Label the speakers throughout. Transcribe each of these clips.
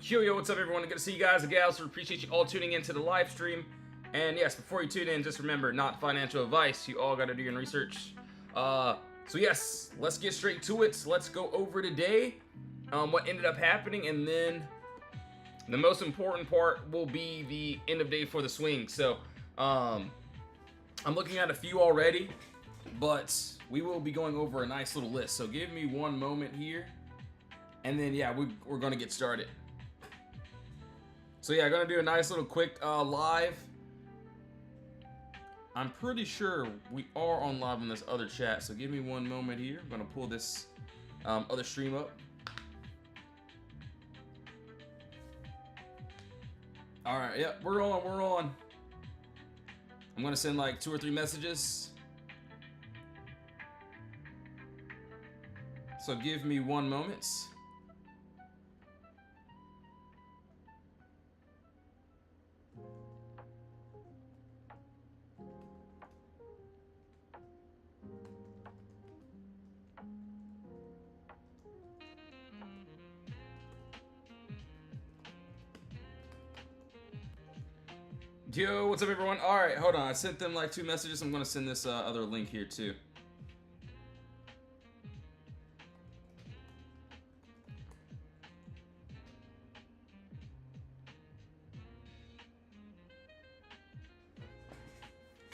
Speaker 1: Yo, what's up everyone? Good to see you guys and gals. Appreciate you all tuning into the live stream. And yes, before you tune in, just remember, not financial advice. You all gotta do your own research. So yes, let's get straight to it. So let's go over today what ended up happening, and then the most important part will be the end of day for the swing. So I'm looking at a few already, but we will be going over a nice little list. So give me one moment here, and then yeah, we're gonna get started. So yeah, I'm gonna do a nice little quick live. I'm pretty sure we are on live on this other chat, so give me one moment here. I'm gonna pull this other stream up. All right, yep, we're on. I'm gonna send like 2 or 3 messages. So give me one moment. Yo, what's up everyone? Alright, hold on. I sent them like 2 messages. I'm gonna send this other link here too.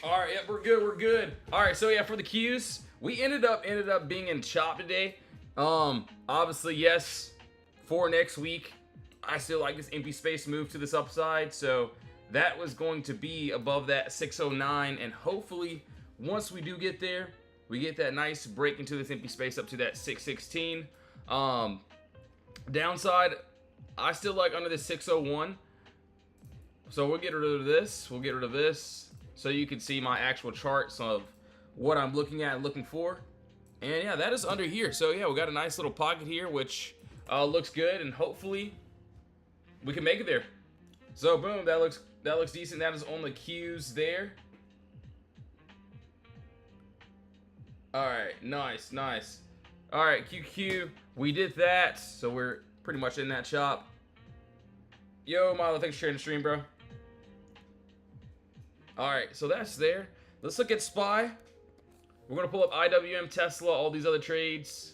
Speaker 1: Alright, yep, we're good. Alright, so yeah, for the cues, we ended up being in chop today. Obviously, yes, for next week, I still like this empty space move to this upside, so that was going to be above that 609, and hopefully once we do get there, we get that nice break into this empty space up to that 616. Downside, I still like under the 601, so we'll get rid of this, so you can see my actual charts of what I'm looking at and looking for. And yeah, that is under here. So yeah, we got a nice little pocket here, which looks good, and hopefully we can make it there. So boom, that looks decent. That is on the cues there. All right, nice. All right, QQ, we did that, so we're pretty much in that chop. Yo, Milo, thanks for sharing the stream, bro. All right, so that's there. Let's look at SPY. We're gonna pull up IWM, Tesla, all these other trades.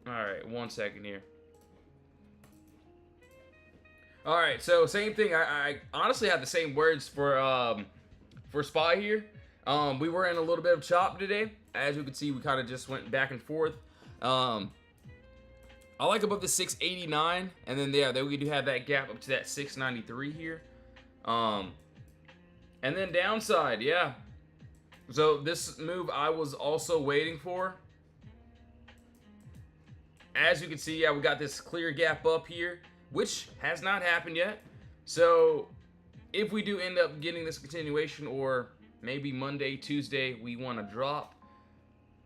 Speaker 1: All right, 1 second here. All right, so same thing. I honestly had the same words for SPY here. We were in a little bit of chop today. As you can see, we kind of just went back and forth. I like above the 689, and then yeah, then we do have that gap up to that 693 here. And then downside, yeah. So this move I was also waiting for. As you can see, yeah, we got this clear gap up here, which has not happened yet. So if we do end up getting this continuation, or maybe Monday, Tuesday, we want to drop,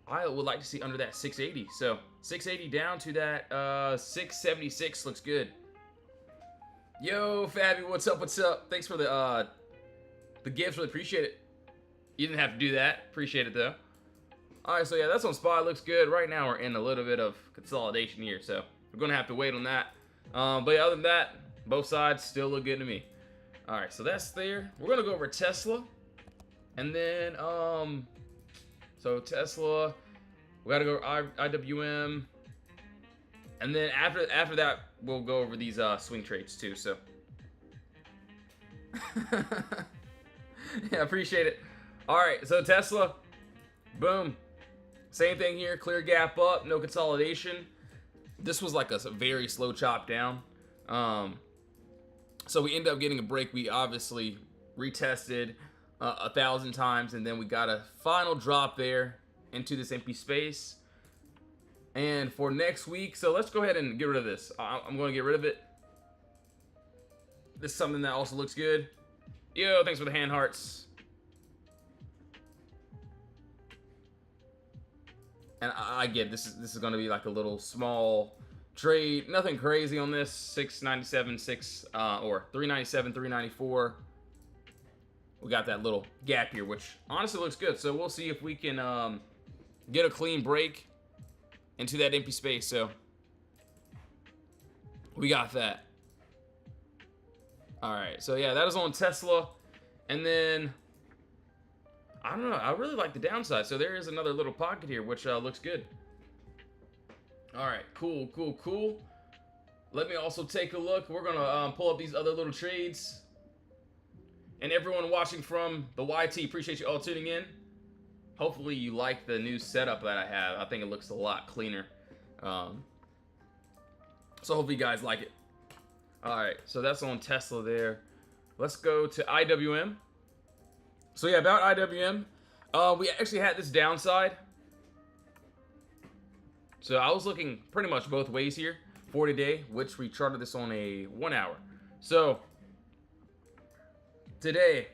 Speaker 1: I would like to see under that 680. So 680 down to that 676 looks good. Yo, Fabi, what's up? Thanks for the gifts, really appreciate it. You didn't have to do that. Appreciate it though. Alright, so yeah, that's on SPY. Looks good. Right now we're in a little bit of consolidation here, so we're gonna have to wait on that. But yeah, other than that, both sides still look good to me. Alright, so that's there. We're gonna go over Tesla. And then so Tesla, we gotta go IWM. And then after that, we'll go over these swing trades too, so. Yeah, appreciate it. Alright, so Tesla, boom. Same thing here, clear gap up, no consolidation. This was like a very slow chop down. So we end up getting a break. We obviously retested 1,000 times, and then we got a final drop there into this empty space. And for next week, so let's go ahead and get rid of this. I'm going to get rid of it. This is something that also looks good. Yo, thanks for the hand hearts. And I get this is going to be like a little small trade. Nothing crazy on this. 697, or 397, 394. We got that little gap here, which honestly looks good. So we'll see if we can get a clean break into that empty space. So we got that. All right, so yeah, that is on Tesla. And then, I don't know, I really like the downside. So there is another little pocket here, which looks good. All right, cool, cool, cool. Let me also take a look. We're gonna pull up these other little trades. And everyone watching from the YT, appreciate you all tuning in. Hopefully you like the new setup that I have. I think it looks a lot cleaner. So hopefully you guys like it. All right, so that's on Tesla there. Let's go to IWM. So yeah, about IWM, we actually had this downside. So I was looking pretty much both ways here for today, which we charted this on a 1 hour. So today,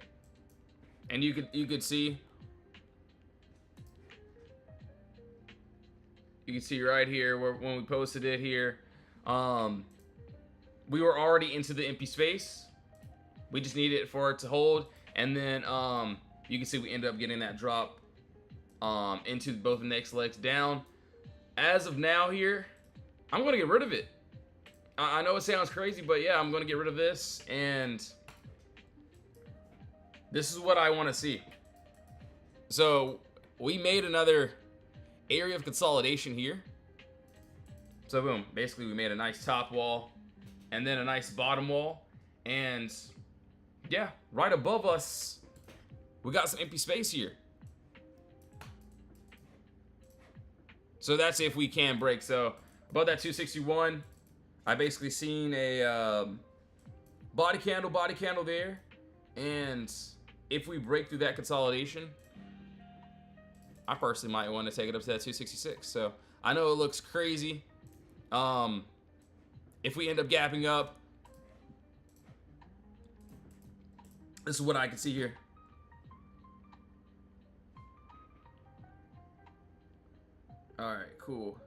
Speaker 1: and you could see, you can see right here where when we posted it here, we were already into the empty space. We just needed it for it to hold, and then you can see we ended up getting that drop into both the next legs down. As of now here, I'm gonna get rid of it. I know it sounds crazy, but yeah, I'm gonna get rid of this, and this is what I want to see. So we made another area of consolidation here. So boom, basically we made a nice top wall and then a nice bottom wall, and yeah, right above us we got some empty space here. So that's if we can break. So above that 261, I basically seen a body candle there, and if we break through that consolidation, I personally might want to take it up to that 266. So I know it looks crazy. If we end up gapping up, this is what I can see here. All right, cool.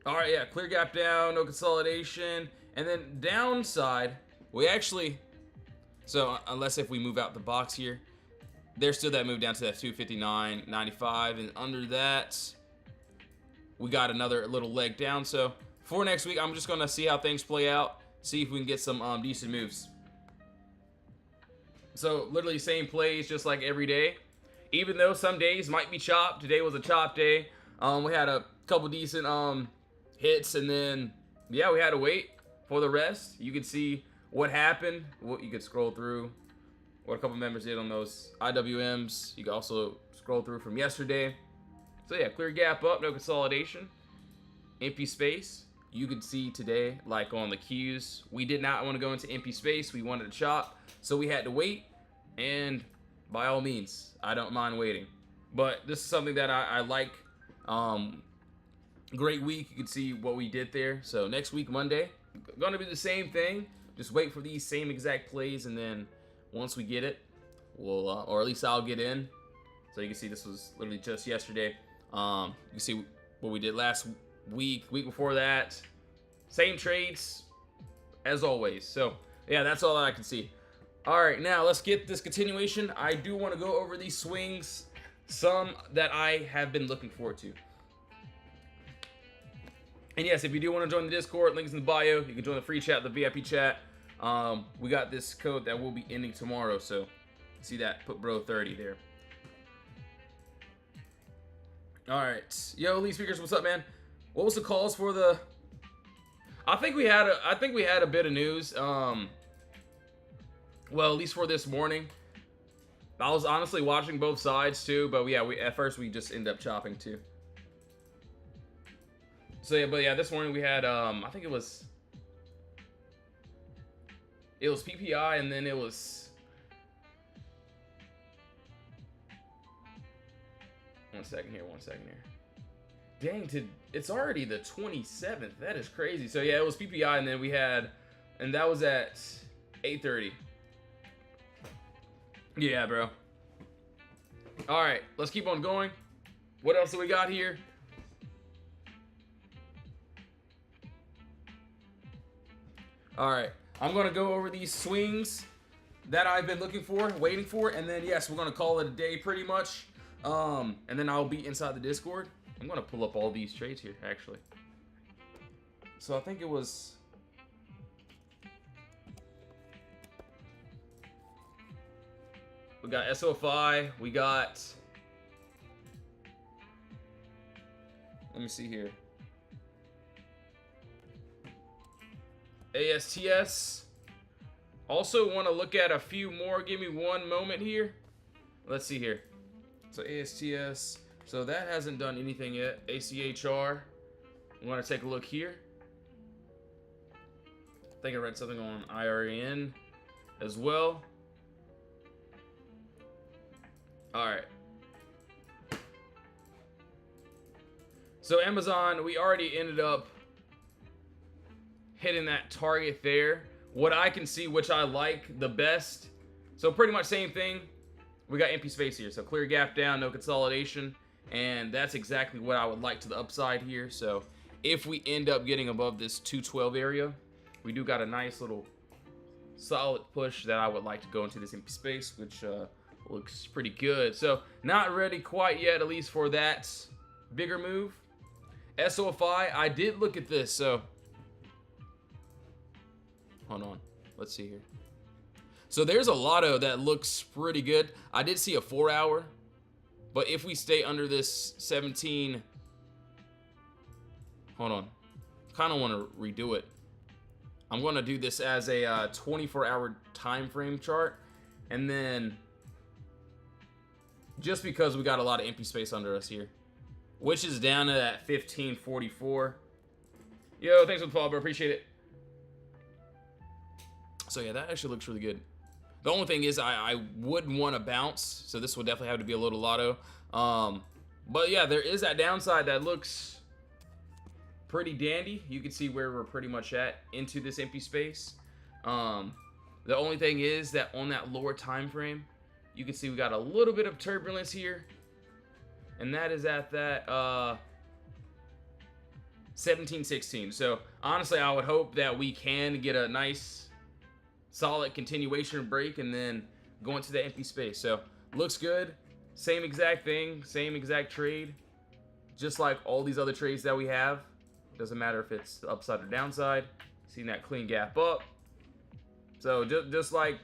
Speaker 1: All right, yeah, clear gap down, no consolidation. And then downside, we actually, so unless if we move out the box here, there's still that move down to that 259.95, and under that, we got another little leg down. So for next week, I'm just gonna see how things play out, see if we can get some decent moves. So literally same plays just like every day, even though some days might be chopped. Today was a chop day. We had a couple decent hits, and then yeah, we had to wait for the rest. You can see what happened. What you could scroll through what a couple members did on those IWMs. You can also scroll through from yesterday. So yeah, clear gap up, no consolidation, empty space. You could see today, like on the Qs, we did not want to go into empty space. We wanted to chop, so we had to wait. And by all means, I don't mind waiting. But this is something that I like. Great week. You can see what we did there. So next week, Monday, gonna be the same thing. Just wait for these same exact plays, and then once we get it, we'll, or at least I'll get in. So you can see this was literally just yesterday. You can see what we did last week before that. Same trades as always. So yeah, that's all that I can see. All right, now let's get this continuation. I do want to go over these swings, some that I have been looking forward to. And yes, if you do want to join the Discord, links in the bio. You can join the free chat, the VIP chat. We got this code that will be ending tomorrow, so see that, put bro 30 there. All right, yo, Elite Speakers, what's up, man? What was the calls for the? I think we had a bit of news. Well, at least for this morning. I was honestly watching both sides too, but yeah, at first we just ended up chopping too. So yeah, but yeah, this morning we had I think it was PPI, and then it was one second here. Dang, it's already the 27th. That is crazy. So yeah, it was PPI, and then we had, and that was at 8:30. Yeah, bro. All right, let's keep on going. What else do we got here? All right, I'm gonna go over these swings that I've been looking for, waiting for, and then yes, we're gonna call it a day pretty much. And then I'll be inside the Discord. I'm gonna pull up all these trades here, actually. So I think it was... We got SOFI, we got... Let me see here. ASTS. Also want to look at a few more. Give me one moment here. Let's see here. So ASTS. So that hasn't done anything yet. ACHR. I want to take a look here. I think I read something on IRN as well. Alright. So Amazon, we already ended up hitting that target there. What I can see, which I like the best. So pretty much same thing. We got empty space here. So clear gap down, no consolidation. And that's exactly what I would like to the upside here. So if we end up getting above this 212 area, we do got a nice little solid push that I would like to go into this empty space, which looks pretty good. So not ready quite yet, at least for that bigger move. SOFI, I did look at this, so hold on, let's see here. So there's a lotto that looks pretty good. I did see a 4-hour, but if we stay under this 17, hold on, kind of want to redo it. I'm going to do this as a 24-hour time frame chart, and then just because we got a lot of empty space under us here, which is down to that 1544. Yo, thanks for the follow, bro. Appreciate it. So yeah, that actually looks really good. The only thing is I would want to bounce, so this would definitely have to be a little lotto. But yeah, there is that downside that looks pretty dandy. You can see where we're pretty much at into this empty space. The only thing is that on that lower time frame, you can see we got a little bit of turbulence here. And that is at that 1716. So honestly, I would hope that we can get a nice solid continuation break and then go into the empty space. So looks good. Same exact thing, same exact trade. Just like all these other trades that we have. Doesn't matter if it's the upside or downside. Seeing that clean gap up. So just like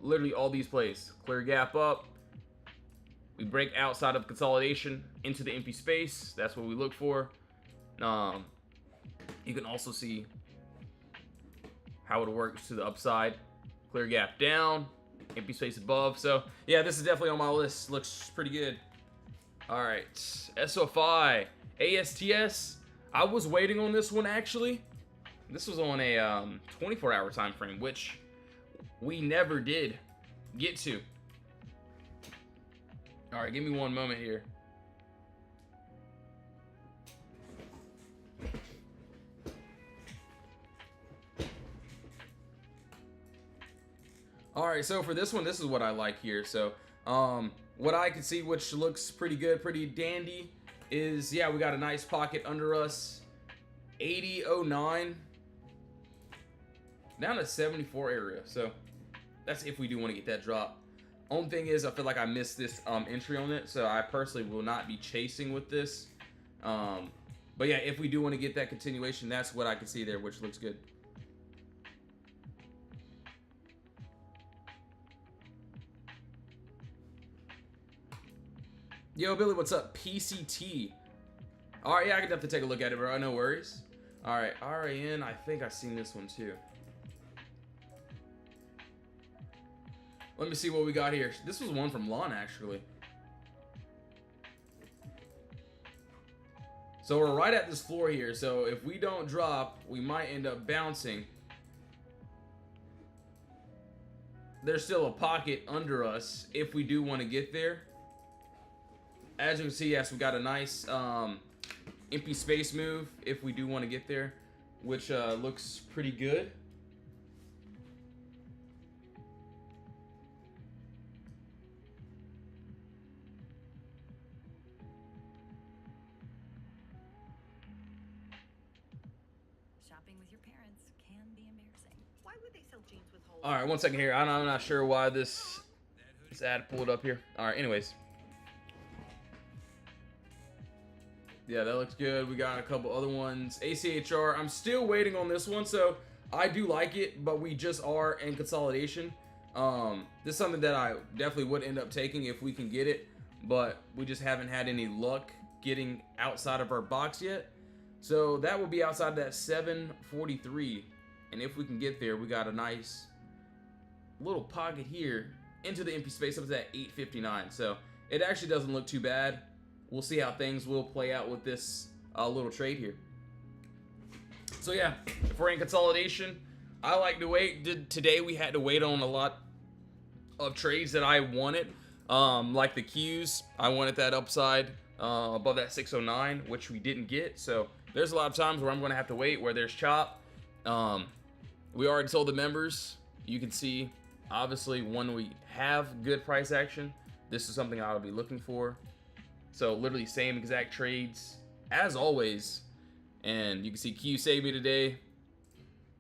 Speaker 1: literally all these plays. Clear gap up. We break outside of consolidation into the empty space. That's what we look for. You can also see how it works to the upside. Clear gap down, empty space above. So yeah, this is definitely on my list. Looks pretty good. All right, SOFI, ASTS. I was waiting on this one actually. This was on a 24-hour time frame, which we never did get to. All right, give me one moment here. All right, so for this one, this is what I like here. So what I can see, which looks pretty good, pretty dandy, is, yeah, we got a nice pocket under us. 80.09 down to 74 area. So that's if we do want to get that drop. Only thing is, I feel like I missed this entry on it, so I personally will not be chasing with this. But yeah, if we do want to get that continuation, that's what I can see there, which looks good. Yo, Billy, what's up? PCT. All right, yeah, I can definitely take a look at it, bro. No worries. All right, RAN, I think I've seen this one too. Let me see what we got here. This was one from Lon, actually. So we're right at this floor here. So if we don't drop, we might end up bouncing. There's still a pocket under us if we do want to get there. As you can see, yes, we got a nice empty space move if we do want to get there, which looks pretty good.
Speaker 2: Shopping with your parents can be embarrassing. Why would they sell jeans with holes?
Speaker 1: All right, one second here. I'm not sure why this ad pulled up here. All right, anyways. Yeah, that looks good. We got a couple other ones. ACHR, I'm still waiting on this one, so I do like it, but we just are in consolidation. This is something that I definitely would end up taking if we can get it, but we just haven't had any luck getting outside of our box yet. So that will be outside of that 743, and if we can get there, we got a nice little pocket here into the empty space up to that 859. So it actually doesn't look too bad. We'll see how things will play out with this little trade here. So yeah, if we're in consolidation, I like to wait. Today we had to wait on a lot of trades that I wanted, like the Qs. I wanted that upside above that 609, which we didn't get. So there's a lot of times where I'm going to have to wait, where there's chop. We already sold the members. You can see, obviously, when we have good price action, this is something I'll be looking for. So literally same exact trades as always. And you can see Q saved me today.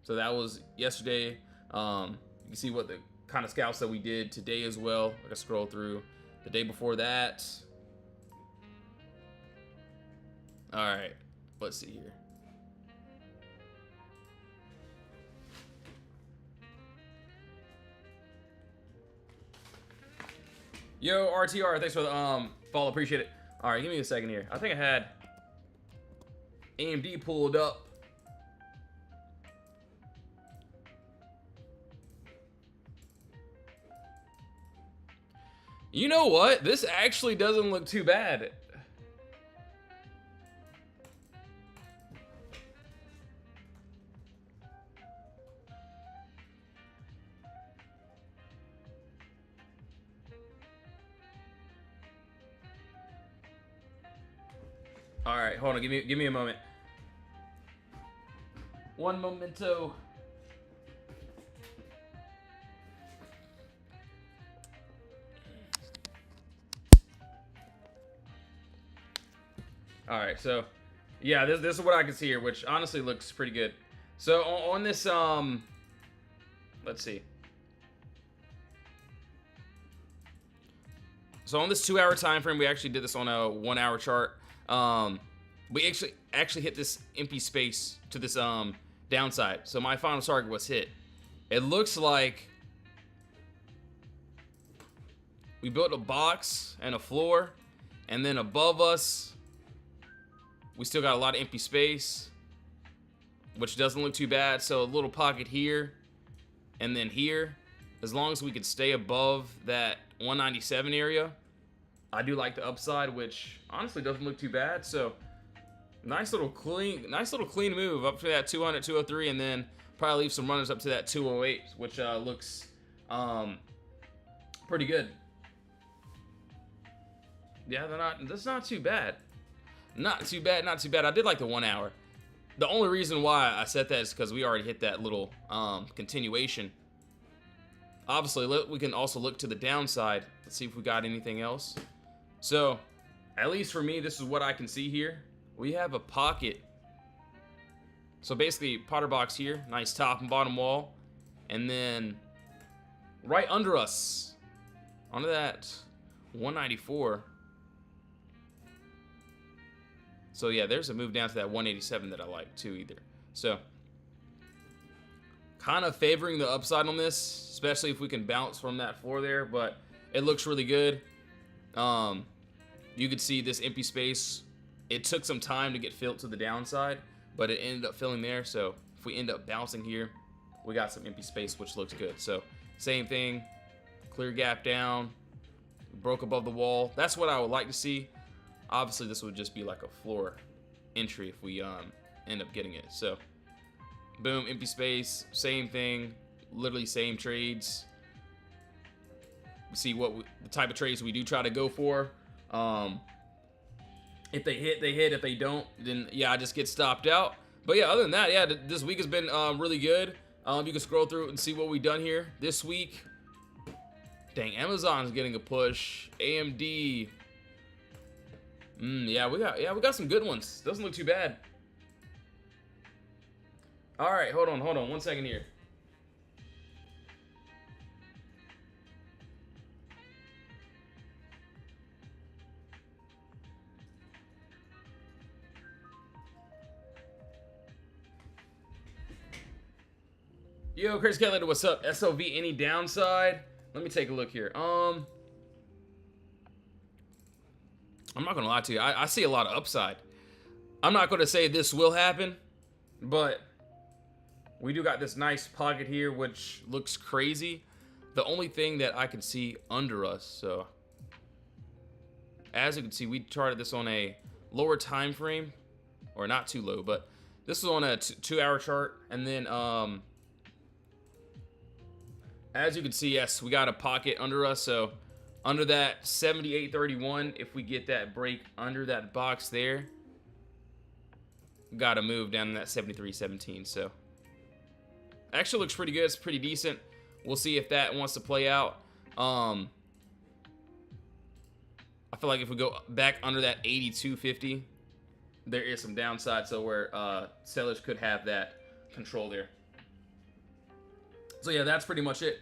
Speaker 1: So that was yesterday. You can see what the kind of scalps that we did today as well. I can scroll through the day before that. All right, let's see here. Yo, RTR, thanks for the follow, appreciate it. All right, give me a second here. I think I had AMD pulled up. You know what? This actually doesn't look too bad. All right, hold on. Give me a moment. One momento. All right, so yeah, this is what I can see here, which honestly looks pretty good. So on this, let's see. So on this 2-hour time frame, we actually did this on a 1-hour chart. We actually hit this empty space to this downside. So my final target was hit. It looks like we built a box and a floor, and then above us, we still got a lot of empty space, which doesn't look too bad. So a little pocket here and then here. As long as we could stay above that 197 area, I do like the upside, which honestly doesn't look too bad. So nice little clean move up to that 200, 203, and then probably leave some runners up to that 208, which looks pretty good. Yeah, that's not too bad. Not too bad, not too bad. I did like the 1 hour. The only reason why I said that is because we already hit that little continuation. Obviously, we can also look to the downside. Let's see if we got anything else. So, at least for me, this is what I can see here. We have a pocket. So basically, POTTERBOX here. Nice top and bottom wall. And then right under us, onto that 194. So yeah, there's a move down to that 187 that I like too either. So kind of favoring the upside on this, especially if we can bounce from that floor there, but it looks really good. You could see this empty space. It took some time to get filled to the downside, but it ended up filling there. So if we end up bouncing here, we got some empty space, which looks good. So same thing, clear gap down, broke above the wall. That's what I would like to see. Obviously, this would just be like a floor entry if we end up getting it. So, boom, empty space, same thing, literally same trades. We see what the type of trades we do try to go for. If they hit, they hit. If they don't, then yeah, I just get stopped out. But yeah, other than that, yeah, this week has been really good. You can scroll through and see what we've done here this week. Dang, Amazon's getting a push. AMD. Yeah, we got some good ones. Doesn't look too bad. All right, hold on 1 second here. Yo, Chris Kelly, what's up? SOV, any downside? Let me take a look here. I'm not gonna lie to you. I see a lot of upside. I'm not gonna say this will happen, but we do got this nice pocket here, which looks crazy. The only thing that I can see under us, so as you can see, we charted this on a lower time frame, or not too low, but this is on a 2-hour chart, and then as you can see, yes, we got a pocket under us, so under that 78.31, if we get that break under that box there, we gotta move down to that 73.17. So actually looks pretty good. It's pretty decent. We'll see if that wants to play out. I feel like if we go back under that 82.50, there is some downside, so where sellers could have that control there. So yeah, that's pretty much it.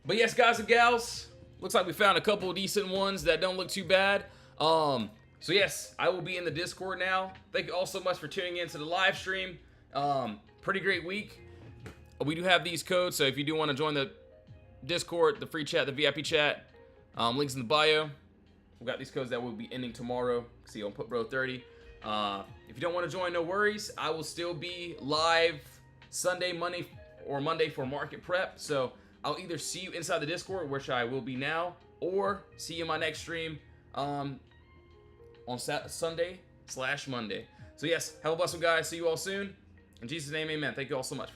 Speaker 1: But yes, guys and gals, looks like we found a couple of decent ones that don't look too bad. So yes, I will be in the Discord now. Thank you all so much for tuning in to the live stream. Pretty great week. We do have these codes, so if you do want to join the Discord, the free chat, the VIP chat, links in the bio. We got these codes that will be ending tomorrow. See on PutBro30. If you don't want to join, no worries. I will still be live Sunday, Monday, or Monday for market prep. So I'll either see you inside the Discord, which I will be now, or see you in my next stream on Sunday/Monday. So yes, have a blessed one, guys. See you all soon. In Jesus' name, amen. Thank you all so much for